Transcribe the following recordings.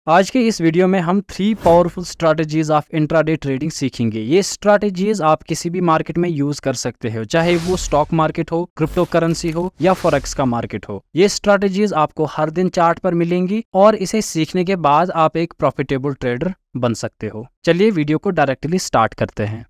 आज के इस वीडियो में हम 3 powerful strategies of intraday trading सीखेंगे। ये स्ट्रैटेजीज आप किसी भी मार्केट में यूज कर सकते हो, चाहे वो स्टॉक मार्केट हो, क्रिप्टो करेंसी हो या फॉरेक्स का मार्केट हो। ये स्ट्रैटेजीज आपको हर दिन चार्ट पर मिलेंगी और इसे सीखने के बाद आप एक प्रॉफिटेबल ट्रेडर बन सकते हो। चलिए वीडियो को डायरेक्टली स्टार्ट करते हैं।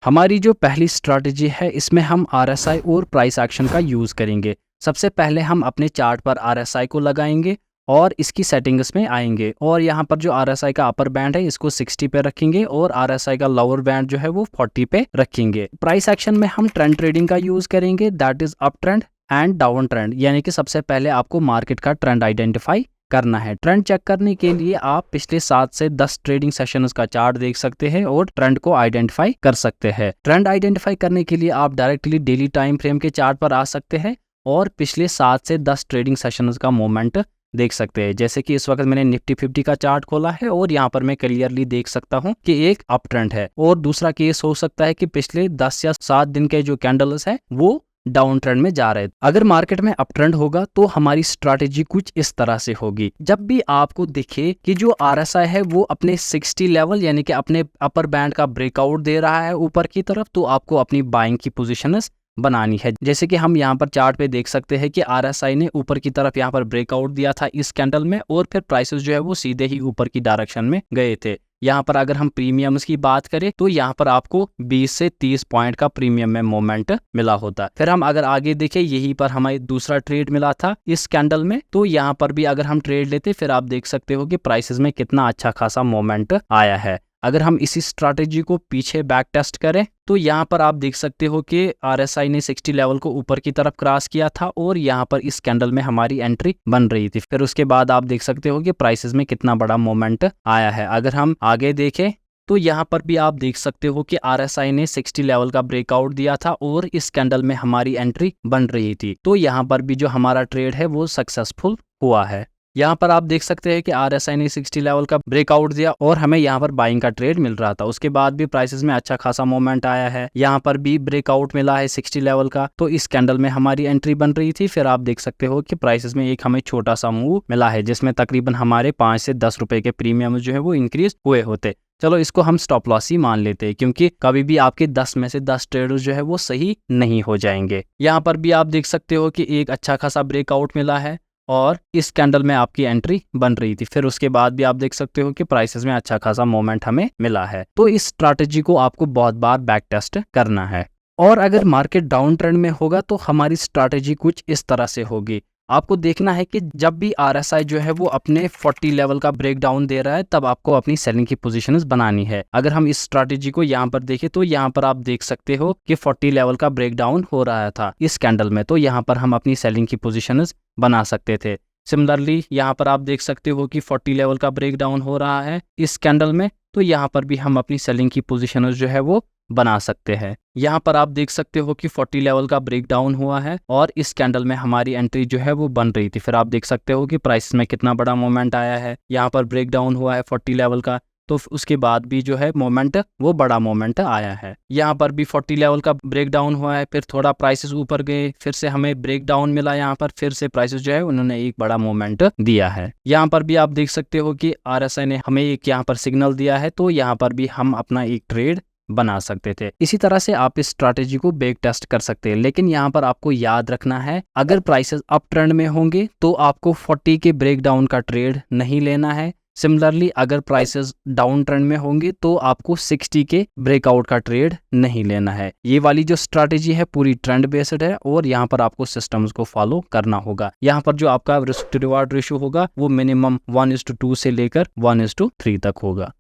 हमारी जो पहली स्ट्रैटेजी है, इसमें हम RSI और प्राइस एक्शन का यूज करेंगे। सबसे पहले हम अपने चार्ट पर RSI को लगाएंगे और इसकी सेटिंग्स में आएंगे और यहाँ पर जो RSI का अपर बैंड है इसको 60 पे रखेंगे और RSI का लोअर बैंड जो है वो 40 पे रखेंगे। प्राइस एक्शन में हम ट्रेंड ट्रेडिंग का यूज करेंगे, that is up trend and down trend, यानी कि सबसे पहले आपको मार्केट का ट्रेंड आइडेंटिफाई करना है। ट्रेंड चेक करने के लिए आप पिछले 7 से 10 ट्रेडिंग सेशंस का चार्ट देख सकते हैं और ट्रेंड को आइडेंटिफाई कर सकते हैं। ट्रेंड आइडेंटिफाई करने के लिए आप डायरेक्टली डेली टाइम फ्रेम के चार्ट पर आ सकते हैं और पिछले 7 से 10 ट्रेडिंग सेशंस का मोमेंट देख सकते हैं। जैसे कि इस वक्त मैंने निफ्टी 50 का चार्ट खोला है और यहाँ पर मैं क्लियरली देख सकता हूँ कि एक अप ट्रेंड है। और दूसरा केस हो सकता है कि पिछले 10 या 7 दिन के जो कैंडल्स है वो डाउन ट्रेंड में जा रहे हैं। अगर मार्केट में अप ट्रेंड होगा तो हमारी स्ट्रैटेजी कुछ इस तरह से होगी। जब भी आपको दिखे कि जो RSI है वो अपने 60 लेवल यानी कि अपने अपर बैंड का ब्रेकआउट दे रहा है ऊपर की तरफ, तो आपको अपनी बाइंग की पोजीशन बनानी है। जैसे कि हम यहाँ पर चार्ट पे देख सकते हैं कि RSI ने ऊपर की तरफ यहाँ पर ब्रेकआउट दिया था इस कैंडल में और फिर प्राइसेस जो है वो सीधे ही ऊपर की डायरेक्शन में गए थे। यहाँ पर अगर हम प्रीमियम्स की बात करें तो यहाँ पर आपको 20 से 30 पॉइंट का प्रीमियम में मोमेंट मिला होता। फिर हम अगर आगे देखें, यहीं पर हमें दूसरा ट्रेड मिला था इस कैंडल में, तो यहाँ पर भी अगर हम ट्रेड लेते फिर आप देख सकते हो कि प्राइसेस में कितना अच्छा खासा मोमेंट आया है। अगर हम इसी स्ट्रैटेजी को पीछे बैक टेस्ट करें तो यहाँ पर आप देख सकते हो कि RSI ने 60 लेवल को ऊपर की तरफ क्रॉस किया था और यहाँ पर इस कैंडल में हमारी एंट्री बन रही थी। फिर उसके बाद आप देख सकते हो कि प्राइसेस में कितना बड़ा मोमेंट आया है। अगर हम आगे देखें तो यहाँ पर भी आप देख सकते हो कि RSI ने 60 लेवल का ब्रेकआउट दिया था और इस कैंडल में हमारी एंट्री बन रही थी। तो यहाँ पर भी जो हमारा ट्रेड है वो सक्सेसफुल हुआ है। यहाँ पर आप देख सकते हैं कि RSI ने 60 लेवल का ब्रेकआउट दिया और हमें यहाँ पर बाइंग का ट्रेड मिल रहा था। उसके बाद भी प्राइसेस में अच्छा खासा मोमेंट आया है। यहाँ पर भी ब्रेकआउट मिला है 60 लेवल का, तो इस कैंडल में हमारी एंट्री बन रही थी। फिर आप देख सकते हो कि प्राइसेस में एक हमें छोटा सा मूव मिला है जिसमें तकरीबन हमारे 5 से 10 रुपए के प्रीमियम जो है वो इंक्रीज हुए होते। चलो इसको हम स्टॉप लॉस ही मान लेते हैं क्योंकि कभी भी आपके 10 में से 10 ट्रेडर्स जो है वो सही नहीं हो जाएंगे। यहाँ पर भी आप देख सकते हो कि एक अच्छा खासा ब्रेकआउट मिला है और इस कैंडल में आपकी एंट्री बन रही थी। फिर उसके बाद भी आप देख सकते हो कि प्राइसेस में अच्छा खासा मोमेंट हमें मिला है। तो इस स्ट्रैटेजी को आपको बहुत बार बैक टेस्ट करना है। और अगर मार्केट डाउन ट्रेंड में होगा तो हमारी स्ट्रैटेजी कुछ इस तरह से होगी। आपको देखना है कि जब भी RSI जो है वो अपने 40 लेवल का ब्रेकडाउन दे रहा है तब आपको अपनी सेलिंग की पोजीशंस बनानी है। अगर हम इस स्ट्रैटेजी को यहाँ पर देखें तो यहाँ पर आप देख सकते हो कि 40 लेवल का ब्रेकडाउन हो रहा था इस कैंडल में, तो यहाँ पर हम अपनी सेलिंग की पोजीशंस बना सकते थे। सिमिलरली यहाँ पर आप देख सकते हो कि 40 लेवल का ब्रेकडाउन हो रहा है इस कैंडल में, तो यहाँ पर भी हम अपनी सेलिंग की पोजीशंस जो है वो बना सकते हैं। यहाँ पर आप देख सकते हो कि 40 लेवल का ब्रेकडाउन हुआ है और इस कैंडल में हमारी एंट्री जो है वो बन रही थी। फिर आप देख सकते हो कि प्राइस में कितना बड़ा मोमेंट आया है। यहाँ पर ब्रेकडाउन हुआ है 40 लेवल का, तो उसके बाद भी जो है मोमेंट वो बड़ा मोमेंट आया है। यहाँ पर भी 40 लेवल का ब्रेकडाउन हुआ है, फिर थोड़ा प्राइसेस ऊपर गए, फिर से हमें ब्रेकडाउन मिला, यहाँ पर फिर से प्राइसेस जो है उन्होंने एक बड़ा मोमेंट दिया है। यहाँ पर भी आप देख सकते हो कि RSI ने हमें एक यहाँ पर सिग्नल दिया है, तो यहाँ पर भी हम अपना एक ट्रेड बना सकते थे। इसी तरह से आप इस स्ट्रैटेजी को बैक टेस्ट कर सकते हैं। लेकिन यहाँ पर आपको याद रखना है, अगर प्राइसेस अप ट्रेंड में होंगे तो आपको 40 के ब्रेकडाउन का ट्रेड नहीं लेना है। सिमिलरली अगर प्राइसेस डाउन ट्रेंड में होंगे तो आपको 60 के ब्रेकआउट का ट्रेड नहीं लेना है। ये वाली जो स्ट्रैटेजी है पूरी ट्रेंड बेस्ड है और यहाँ पर आपको सिस्टम्स को फॉलो करना होगा। यहाँ पर जो आपका रिस्क टू रिवार्ड रेशियो होगा वो मिनिमम 1:2 से लेकर 1:3 तक होगा।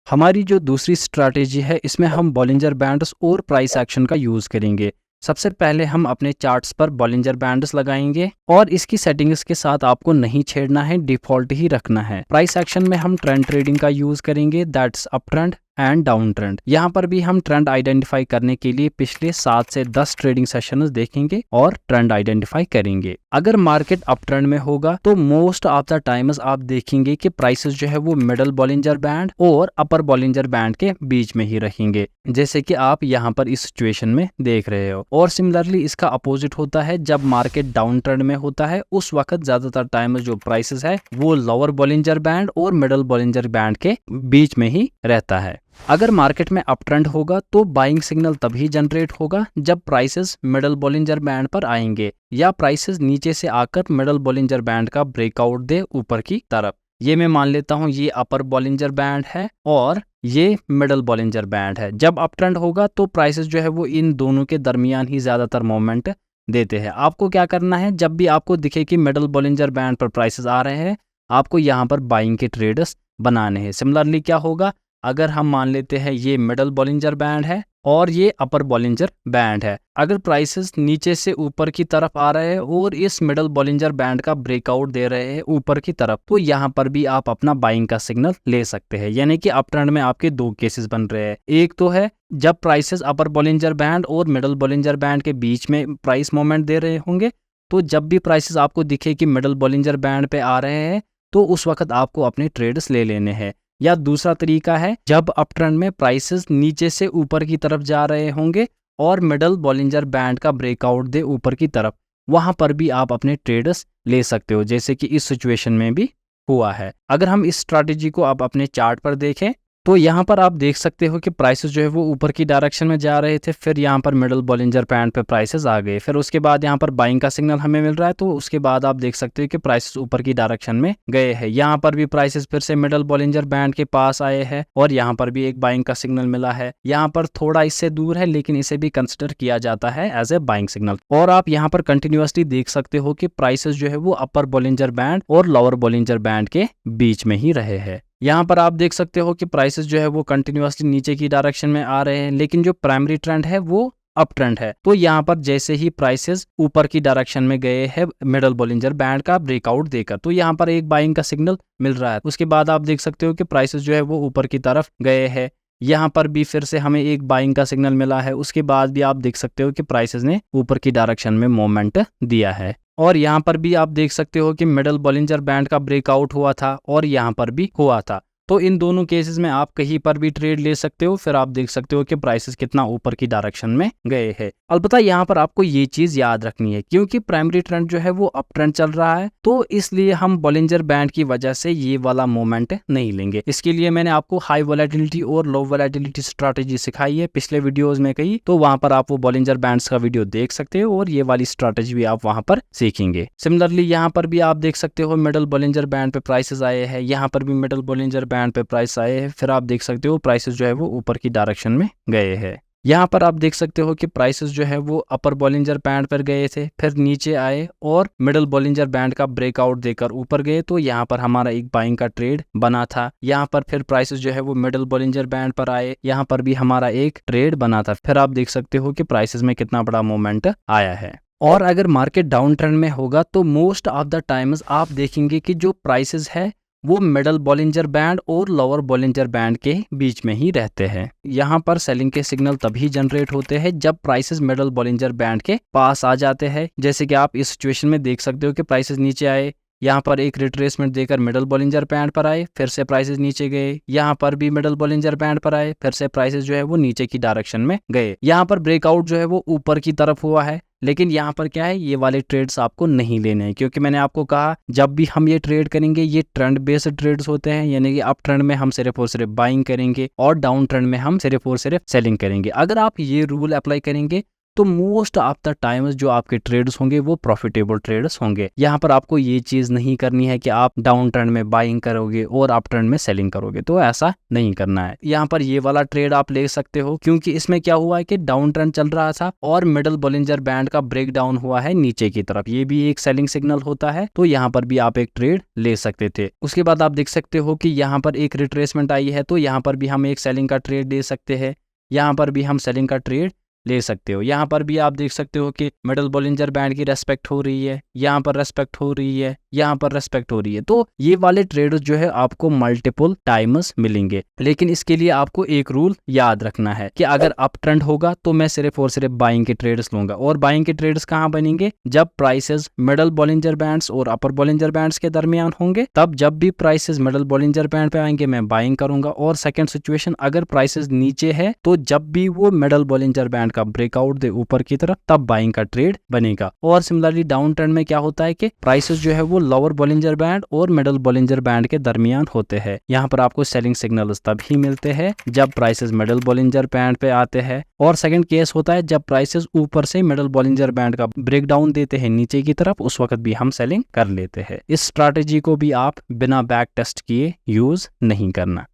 हमारी जो दूसरी स्ट्रैटेजी है इसमें हम बॉलिंजर बैंड्स और प्राइस एक्शन का यूज करेंगे। सबसे पहले हम अपने चार्ट्स पर बॉलिंजर बैंड्स लगाएंगे और इसकी सेटिंग्स के साथ आपको नहीं छेड़ना है, डिफॉल्ट ही रखना है। प्राइस एक्शन में हम ट्रेंड ट्रेडिंग का यूज करेंगे, that's up trend and down trend. यहाँ पर भी हम ट्रेंड आइडेंटिफाई करने के लिए पिछले 7 से 10 ट्रेडिंग सेशंस देखेंगे और ट्रेंड आइडेंटिफाई करेंगे। अगर मार्केट अप ट्रेंड में होगा तो मोस्ट ऑफ द टाइम्स आप देखेंगे कि प्राइसेस जो है वो मिडल बॉलिंजर बैंड और अपर बॉलिंजर बैंड के बीच में ही रहेंगे, जैसे कि आप यहाँ पर इस सिचुएशन में देख रहे हो। और सिमिलरली इसका अपोजिट होता है, जब मार्केट डाउन ट्रेंड में होता है उस वक्त ज्यादातर टाइम जो प्राइसेस है वो लोअर बॉलिंजर बैंड और मिडल बॉलिंजर बैंड के बीच में ही रहता है। अगर मार्केट में अप ट्रेंड होगा तो बाइंग सिग्नल तभी जनरेट होगा जब प्राइसेस मिडल बॉलिंजर बैंड पर आएंगे या प्राइसेस नीचे से आकर मिडल बॉलिंजर बैंड का ब्रेकआउट दे ऊपर की तरफ। ये मैं मान लेता हूँ ये अपर बॉलिंजर बैंड है और ये मिडल बॉलिंजर बैंड है। जब अप ट्रेंड होगा तो प्राइसेस जो है वो इन दोनों के दरमियान ही ज्यादातर मोमेंट देते हैं। आपको क्या करना है, जब भी आपको दिखे कि मिडल बॉलिंजर बैंड पर प्राइसेस आ रहे हैं आपको यहाँ पर बाइंग के ट्रेड्स बनाने हैं। सिमिलरली क्या होगा, अगर हम मान लेते हैं ये मिडल बॉलिंजर बैंड है और ये अपर बॉलिंजर बैंड है, अगर प्राइसेस नीचे से ऊपर की तरफ आ रहे हैं और इस मिडल बॉलिंजर बैंड का ब्रेकआउट दे रहे हैं ऊपर की तरफ, तो यहाँ पर भी आप अपना बाइंग का सिग्नल ले सकते हैं। यानी कि अप ट्रेंड में आपके दो केसेस बन रहे हैं। एक तो है जब प्राइसेस अपर बॉलिंजर बैंड और मिडल बॉलिंजर बैंड के बीच में प्राइस मोमेंट दे रहे होंगे, तो जब भी प्राइसेस आपको दिखे कि मिडल बॉलिंजर बैंड पे आ रहे हैं तो उस वक्त आपको अपने ट्रेड्स ले लेने हैं। या दूसरा तरीका है जब अप ट्रेंड में प्राइसेस नीचे से ऊपर की तरफ जा रहे होंगे और मिडल बॉलिंजर बैंड का ब्रेकआउट दे ऊपर की तरफ, वहां पर भी आप अपने ट्रेड्स ले सकते हो, जैसे कि इस सिचुएशन में भी हुआ है। अगर हम इस स्ट्रैटेजी को आप अपने चार्ट पर देखें तो यहाँ पर आप देख सकते हो कि प्राइसेस जो है वो ऊपर की डायरेक्शन में जा रहे थे, फिर यहाँ पर मिडल बॉलिंजर बैंड पे प्राइसेस आ गए, फिर उसके बाद यहाँ पर बाइंग का सिग्नल हमें मिल रहा है, तो उसके बाद आप देख सकते हो कि प्राइसेस ऊपर की डायरेक्शन में गए हैं। यहाँ पर भी प्राइसेस फिर से मिडल बॉलिंजर बैंड के पास आए हैं और यहाँ पर भी एक बाइंग का सिग्नल मिला है। यहाँ पर थोड़ा इससे दूर है लेकिन इसे भी कंसिडर किया जाता है एज ए बाइंग सिग्नल। और आप यहाँ पर कंटिन्यूअसली देख सकते हो कि प्राइसेस जो है वो अपर बॉलिंजर बैंड और लोअर बॉलिंजर बैंड के बीच में ही रहे हैं। यहाँ पर आप देख सकते हो कि प्राइसेस जो है वो कंटिन्यूअसली नीचे की डायरेक्शन में आ रहे हैं, लेकिन जो प्राइमरी ट्रेंड है वो अप ट्रेंड है। तो यहाँ पर जैसे ही प्राइसेस ऊपर की डायरेक्शन में गए हैं मिडल बॉलिंजर बैंड का ब्रेकआउट देकर, तो यहाँ पर एक बाइंग का सिग्नल मिल रहा है। उसके बाद आप देख सकते हो कि प्राइसेस जो है वो ऊपर की तरफ गए हैं, यहाँ पर भी फिर से हमें एक बाइंग का सिग्नल मिला है। उसके बाद भी आप देख सकते हो कि प्राइसेस ने ऊपर की डायरेक्शन में मूवमेंट दिया है। और यहाँ पर भी आप देख सकते हो कि मिडल बॉलिंजर बैंड का ब्रेकआउट हुआ था और यहाँ पर भी हुआ था। तो इन दोनों केसेस में आप कहीं पर भी ट्रेड ले सकते हो, फिर आप देख सकते हो कि प्राइसेस कितना ऊपर की डायरेक्शन में गए हैं। अलबत्ता यहाँ पर आपको ये चीज याद रखनी है, क्योंकि प्राइमरी ट्रेंड जो है वो अप ट्रेंड चल रहा है, तो इसलिए हम बॉलिंजर बैंड की वजह से ये वाला मोमेंट नहीं लेंगे। इसके लिए मैंने आपको हाई वोलेटिलिटी और लो वोलेटिलिटी स्ट्रैटेजी सिखाई है पिछले वीडियोज में कही, तो वहां पर आप वो बॉलिंजर बैंड्स का वीडियो देख सकते हो और ये वाली स्ट्रैटेजी भी आप वहां पर सीखेंगे। सिमिलरली यहाँ पर भी आप देख सकते हो मिडल बॉलिंजर बैंड पे प्राइसेस आए हैं, यहाँ पर भी मिडल बॉलिंजर बैंड पे प्राइस आए हैं, फिर आप देख सकते हो प्राइसेस जो है वो ऊपर की डायरेक्शन में गए हैं। यहाँ पर आप देख सकते हो कि प्राइसेस जो है वो अपर बॉलिंजर बैंड पर गए थे, फिर नीचे आए और मिडल बॉलिंजर बैंड का ब्रेकआउट देकर ऊपर गए, तो यहाँ पर हमारा एक बाइंग का ट्रेड बना था। यहाँ पर फिर प्राइसेस जो है वो मिडल बॉलिंजर बैंड पर आए, यहाँ पर भी हमारा एक ट्रेड बना था। फिर आप देख सकते हो कि प्राइसेस में कितना बड़ा मोमेंट आया है। और अगर मार्केट डाउन ट्रेंड में होगा तो मोस्ट ऑफ द टाइम्स आप देखेंगे कि जो प्राइसेस है वो मिडल बॉलिंजर बैंड और लोअर बॉलिंजर बैंड के बीच में ही रहते हैं। यहाँ पर सेलिंग के सिग्नल तभी जनरेट होते हैं जब प्राइसेस मिडल बॉलिंजर बैंड के पास आ जाते हैं, जैसे कि आप इस सिचुएशन में देख सकते हो कि प्राइसेस नीचे आए, यहाँ पर एक रिट्रेसमेंट देकर मिडल बॉलिंजर बैंड पर आए, फिर से प्राइसेस नीचे गए, यहाँ पर भी मिडल बॉलिंजर बैंड पर आए, फिर से प्राइसेस जो है वो नीचे की डायरेक्शन में गए। यहाँ पर ब्रेकआउट जो है वो ऊपर की तरफ हुआ है, लेकिन यहाँ पर क्या है, ये वाले ट्रेड्स आपको नहीं लेने हैं, क्योंकि मैंने आपको कहा जब भी हम ये ट्रेड करेंगे ये ट्रेंड बेस्ड ट्रेड्स होते हैं, यानी कि अप ट्रेंड में हम सिर्फ और सिर्फ बाइंग करेंगे और डाउन ट्रेंड में हम सिर्फ और सिर्फ सेलिंग करेंगे। अगर आप ये रूल अप्लाई करेंगे तो मोस्ट ऑफ द टाइम्स जो आपके ट्रेड्स होंगे वो प्रॉफिटेबल ट्रेड्स होंगे। यहाँ पर आपको ये चीज नहीं करनी है कि आप डाउन ट्रेंड में बाइंग करोगे और अप ट्रेंड में सेलिंग करोगे, तो ऐसा नहीं करना है। यहाँ पर ये वाला ट्रेड आप ले सकते हो, क्योंकि इसमें क्या हुआ है कि डाउन ट्रेंड चल रहा था और मिडल बॉलिंजर बैंड का ब्रेक डाउन हुआ है नीचे की तरफ, ये भी एक सेलिंग सिग्नल होता है, तो यहाँ पर भी आप एक ट्रेड ले सकते थे। उसके बाद आप देख सकते हो कि यहाँ पर एक रिट्रेसमेंट आई है, तो यहाँ पर भी हम एक सेलिंग का ट्रेड ले सकते हैं, यहाँ पर भी हम सेलिंग का ट्रेड ले सकते हो। यहाँ पर भी आप देख सकते हो कि मिडल बॉलिंजर बैंड की रेस्पेक्ट हो रही है, यहाँ पर रेस्पेक्ट हो रही है, यहाँ पर रेस्पेक्ट हो रही है। तो ये वाले ट्रेड्स जो है आपको मल्टीपल टाइम्स मिलेंगे, लेकिन इसके लिए आपको एक रूल याद रखना है कि अगर अप ट्रेंड होगा तो मैं सिर्फ और सिर्फ बाइंग के ट्रेड्स लूंगा। और बाइंग के ट्रेड्स कहाँ बनेंगे? जब प्राइसेस मिडल बॉलिंजर बैंड्स और अपर बॉलिंजर बैंड्स के दरमियान होंगे, तब जब भी प्राइसेस मिडल बॉलिंजर बैंड पे आएंगे मैं बाइंग करूंगा। और सेकंड सिचुएशन, अगर प्राइसेस नीचे है तो जब भी वो मिडल बॉलिंजर बैंड का ब्रेकआउट दे ऊपर की तरफ, तब बाइंग का ट्रेड बनेगा। और सिमिलरली डाउन ट्रेंड में क्या होता है कि प्राइसेस जो है वो लोअर बॉलिंजर बैंड और मिडल बॉलिंजर बैंड के दरमियान होते हैं। यहाँ पर आपको सेलिंग सिग्नल्स तभी मिलते हैं जब प्राइसेस मिडल बॉलिंजर बैंड पे आते हैं। और सेकंड केस होता है जब प्राइसेस ऊपर से मिडल बॉलिंजर बैंड का ब्रेकडाउन देते हैं नीचे की तरफ, उस वक्त भी हम सेलिंग कर लेते हैं। इस स्ट्रैटेजी को भी आप बिना बैक टेस्ट किए यूज नहीं करना।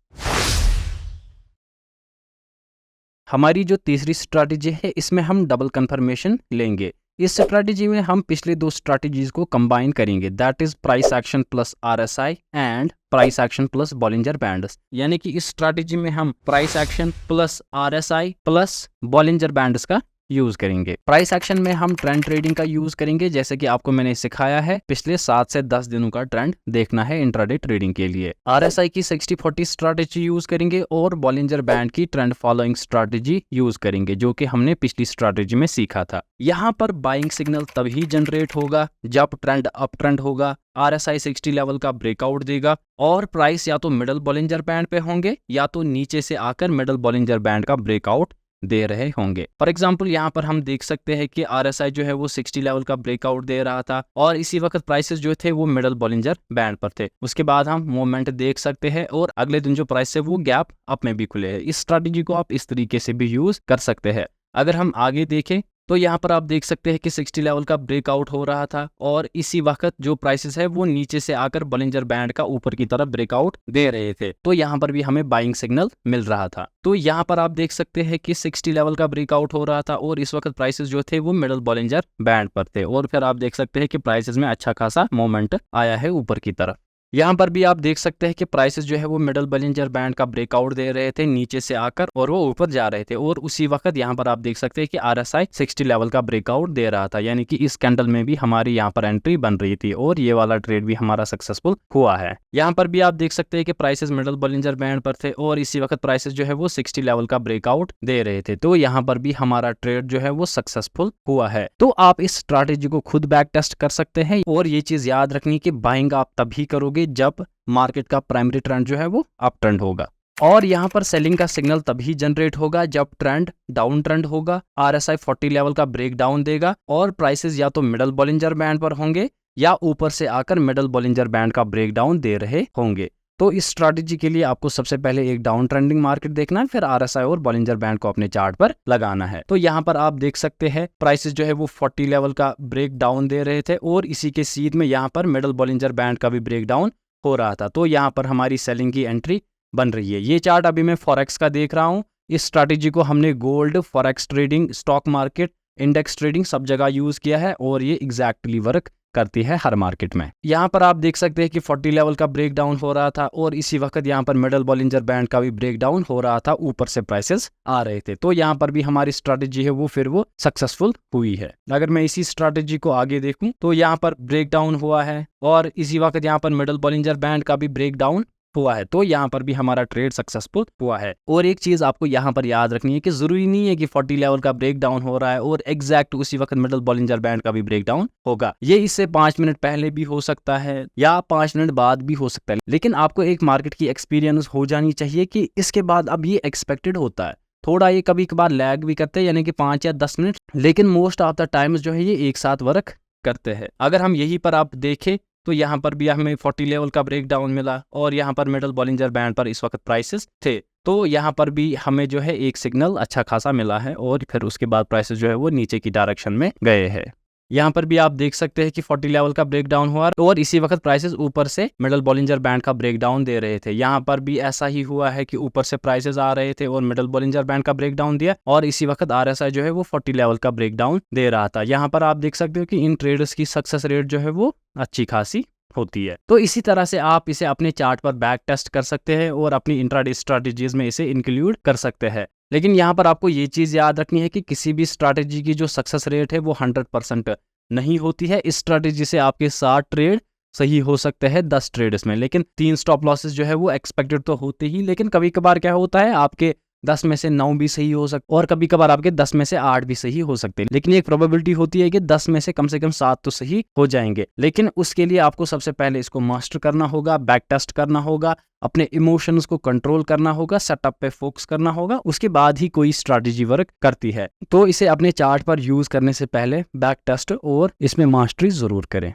हमारी जो तीसरी स्ट्रैटेजी है, इसमें हम डबल कंफर्मेशन लेंगे। इस स्ट्रैटेजी में हम पिछले दो स्ट्रैटेजीज को कंबाइन करेंगे, that is price action plus RSI and price action plus Bollinger bands. यानी कि इस स्ट्रैटेजी में हम price action plus RSI plus Bollinger bands का यूज करेंगे। प्राइस एक्शन में हम ट्रेंड ट्रेडिंग का यूज करेंगे, जैसे कि आपको मैंने सिखाया है। पिछले 7 से 10 दिनों का ट्रेंड देखना है इंट्राडे ट्रेडिंग के लिए। आरएसआई की 60-40 स्ट्रैटेजी यूज करेंगे और बॉलिंजर बैंड की ट्रेंड फॉलोइंग स्ट्रैटेजी यूज करेंगे, जो कि हमने पिछली स्ट्रैटेजी में सीखा था। यहाँ पर बाइंग सिग्नल तभी जनरेट होगा जब ट्रेंड अप ट्रेंड होगा, आरएसआई 60 लेवल का ब्रेकआउट देगा और प्राइस या तो मिडल बॉलिंजर बैंड पे होंगे या तो नीचे से आकर मिडल बॉलिंजर बैंड का ब्रेकआउट दे रहे होंगे। फॉर एग्जाम्पल यहाँ पर हम देख सकते हैं कि आरएसआई जो है वो 60 लेवल का ब्रेकआउट दे रहा था और इसी वक्त प्राइसेस जो थे वो मिडल बॉलिंजर बैंड पर थे। उसके बाद हम मूवमेंट देख सकते हैं और अगले दिन जो प्राइस है वो गैप अप में भी खुले हैं। इस स्ट्रैटेजी को आप इस तरीके से भी यूज कर सकते हैं। अगर हम आगे देखें तो यहाँ पर आप देख सकते हैं कि 60 लेवल का ब्रेकआउट हो रहा था और इसी वक्त जो प्राइसेस है वो नीचे से आकर बॉलिंजर बैंड का ऊपर की तरफ ब्रेकआउट दे रहे थे। तो यहाँ पर भी हमें बाइंग सिग्नल मिल रहा था। तो यहाँ पर आप देख सकते हैं कि 60 लेवल का ब्रेकआउट हो रहा था और इस वक्त प्राइसेस जो थे वो मिडल बॉलिंजर बैंड पर थे और फिर आप देख सकते हैं कि प्राइसेस में अच्छा खासा मोमेंट आया है ऊपर की तरफ। यहाँ पर भी आप देख सकते हैं कि प्राइसेस जो है वो मिडल बॉलिंजर बैंड का ब्रेकआउट दे रहे थे नीचे से आकर और वो ऊपर जा रहे थे। और उसी वक्त यहाँ पर आप देख सकते हैं कि आरएसआई 60 लेवल का ब्रेकआउट दे रहा था, यानी कि इस कैंडल में भी हमारी यहाँ पर एंट्री बन रही थी और ये वाला ट्रेड भी हमारा सक्सेसफुल हुआ है। यहाँ पर भी आप देख सकते हैं कि प्राइसेस मिडल बॉलिंजर बैंड पर थे और इसी वक्त प्राइसेस जो है वो 60 लेवल का ब्रेकआउट दे रहे थे। तो यहाँ पर भी हमारा ट्रेड जो है वो सक्सेसफुल हुआ है। तो आप इस स्ट्रैटेजी को खुद बैक टेस्ट कर सकते हैं और ये चीज याद रखनी कि बाइंग आप तभी करोगे जब मार्केट का प्राइमरी ट्रेंड जो है वो अप ट्रेंड होगा। और यहाँ पर सेलिंग का सिग्नल तभी जनरेट होगा जब ट्रेंड डाउन ट्रेंड होगा, आरएसआई 40 लेवल का ब्रेक डाउन देगा और प्राइसेस या तो मिडल बॉलिंजर बैंड पर होंगे या ऊपर से आकर मिडल बॉलिंजर बैंड का ब्रेक डाउन दे रहे होंगे। तो इस स्ट्रैटेजी के लिए आपको सबसे पहले एक डाउन ट्रेंडिंग मार्केट देखना है, फिर आरएसआई और बॉलिंजर बैंड को अपने चार्ट पर लगाना है। तो यहाँ पर आप देख सकते हैं प्राइसेस जो है वो 40 लेवल का ब्रेक डाउन दे रहे थे और इसी के सीध में यहाँ पर मिडल बॉलिंजर बैंड का भी ब्रेक डाउन हो रहा था। तो यहाँ पर हमारी सेलिंग की एंट्री बन रही है। ये चार्ट अभी मैं फॉरेक्स का देख रहा हूँ। इस स्ट्रैटेजी को हमने gold, forex trading, stock market, index trading सब जगह यूज किया है और ये एग्जैक्टली वर्क करती है हर मार्केट में। यहाँ पर आप देख सकते हैं कि 40 लेवल का ब्रेक डाउन हो रहा था और इसी वक्त यहाँ पर मिडल बॉलिंजर बैंड का भी ब्रेक डाउन हो रहा था, ऊपर से प्राइसेस आ रहे थे। तो यहाँ पर भी हमारी स्ट्रैटेजी है वो फिर वो सक्सेसफुल हुई है। अगर मैं इसी स्ट्रैटेजी को आगे देखूं तो यहाँ पर ब्रेक डाउन हुआ है और इसी वक्त यहाँ पर मिडल बॉलिंजर बैंड का भी ब्रेक डाउन हुआ है। तो यहाँ पर भी हमारा ट्रेड सक्सेसफुल हुआ है। और एक चीज आपको यहाँ पर याद रखनी है कि जरूरी नहीं है कि 40 लेवल का ब्रेक डाउन हो रहा है और एग्जैक्ट उसी वक्त मिडल बॉलिंजर बैंड का भी ब्रेक डाउन होगा। ये इससे 5 मिनट पहले भी हो सकता है या 5 मिनट बाद भी हो सकता है, लेकिन आपको एक मार्केट की एक्सपीरियंस हो जानी चाहिए कि इसके बाद अब ये एक्सपेक्टेड होता है। थोड़ा ये कभी कभार लैग भी करते हैं, यानी कि 5 या 10 मिनट, लेकिन मोस्ट ऑफ द टाइम्स जो है ये एक साथ वर्क करते हैं। अगर हम यहीं पर आप देखें तो यहाँ पर भी हमें 40 लेवल का ब्रेक डाउन मिला और यहाँ पर मिडल बॉलिंजर बैंड पर इस वक्त प्राइसेस थे। तो यहाँ पर भी हमें जो है एक सिग्नल अच्छा खासा मिला है और फिर उसके बाद प्राइसेस जो है वो नीचे की डायरेक्शन में गए हैं। यहाँ पर भी आप देख सकते हैं कि 40 लेवल का ब्रेक डाउन हुआ और इसी वक्त प्राइसेस ऊपर से मिडल बॉलिंजर बैंड का ब्रेक डाउन दे रहे थे। यहाँ पर भी ऐसा ही हुआ है कि ऊपर से प्राइसेस आ रहे थे और मिडल बॉलिंजर बैंड का ब्रेक डाउन दिया और इसी वक्त आरएसआई जो है वो 40 लेवल का ब्रेक डाउन दे रहा था। यहाँ पर आप देख सकते हो कि इन ट्रेडर्स की सक्सेस रेट जो है वो अच्छी खासी होती है। तो इसी तरह से आप इसे अपने चार्ट पर बैक टेस्ट कर सकते हैं और अपनी इंट्राडे स्ट्रेटजीज में इसे इंक्लूड कर सकते हैं। लेकिन यहाँ पर आपको ये चीज़ याद रखनी है कि किसी भी स्ट्रैटेजी की जो सक्सेस रेट है वो 100% नहीं होती है। इस स्ट्रैटेजी से आपके 60 ट्रेड सही हो सकते हैं 10 ट्रेड्स में, लेकिन 3 स्टॉप लॉसेस जो है वो एक्सपेक्टेड तो होते ही, लेकिन कभी कभार क्या होता है आपके 10 में से 9 भी सही हो सकते और कभी कभार आपके 10 में से 8 भी सही हो सकते हैं, लेकिन एक प्रोबेबिलिटी होती है कि 10 में से कम 7 तो सही हो जाएंगे। लेकिन उसके लिए आपको सबसे पहले इसको मास्टर करना होगा, बैक टेस्ट करना होगा, अपने इमोशंस को कंट्रोल करना होगा, सेटअप पे फोकस करना होगा, उसके बाद ही कोई स्ट्रैटेजी वर्क करती है। तो इसे अपने चार्ट पर यूज करने से पहले बैक टेस्ट और इसमें मास्टरी जरूर करें।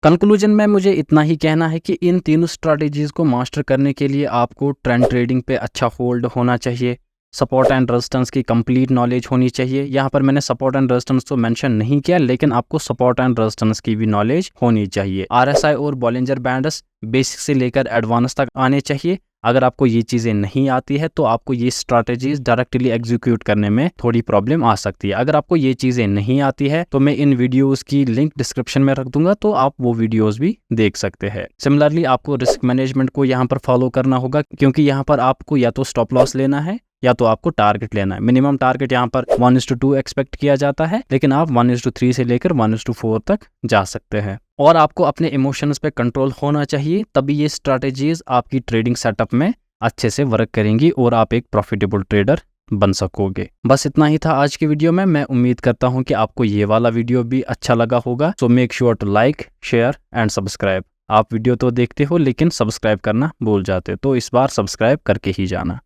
कंक्लूजन में मुझे इतना ही कहना है कि इन तीनों स्ट्रैटेजीज को मास्टर करने के लिए आपको ट्रेंड ट्रेडिंग पे अच्छा होल्ड होना चाहिए, सपोर्ट एंड रेजिस्टेंस की कंप्लीट नॉलेज होनी चाहिए। यहाँ पर मैंने सपोर्ट एंड रेजिस्टेंस तो मेंशन नहीं किया, लेकिन आपको सपोर्ट एंड रेजिस्टेंस की भी नॉलेज होनी चाहिए। आरएसआई और बॉलिंजर बैंड्स बेसिक से लेकर एडवांस तक आने चाहिए। अगर आपको ये चीज़ें नहीं आती है तो आपको ये स्ट्रैटेजीज डायरेक्टली एग्जीक्यूट करने में थोड़ी प्रॉब्लम आ सकती है। अगर आपको ये चीज़ें नहीं आती है तो मैं इन वीडियोस की लिंक डिस्क्रिप्शन में रख दूंगा, तो आप वो वीडियोस भी देख सकते हैं। सिमिलरली आपको रिस्क मैनेजमेंट को यहाँ पर फॉलो करना होगा, क्योंकि यहाँ पर आपको या तो स्टॉप लॉस लेना है या तो आपको टारगेट लेना है। मिनिमम टारगेट यहाँ पर 1:2 एक्सपेक्ट किया जाता है, लेकिन आप 1:3 से लेकर 1:4 तक जा सकते हैं। और आपको अपने इमोशंस पे कंट्रोल होना चाहिए, तभी ये स्ट्रैटेजीज आपकी ट्रेडिंग सेटअप में अच्छे से वर्क करेंगी और आप एक प्रॉफिटेबल ट्रेडर बन सकोगे। बस इतना ही था आज की वीडियो में। मैं उम्मीद करता हूँ कि आपको ये वाला वीडियो भी अच्छा लगा होगा। So make sure to like, share and subscribe. आप वीडियो तो देखते हो लेकिन सब्सक्राइब करना भूल जाते, तो इस बार सब्सक्राइब करके ही जाना।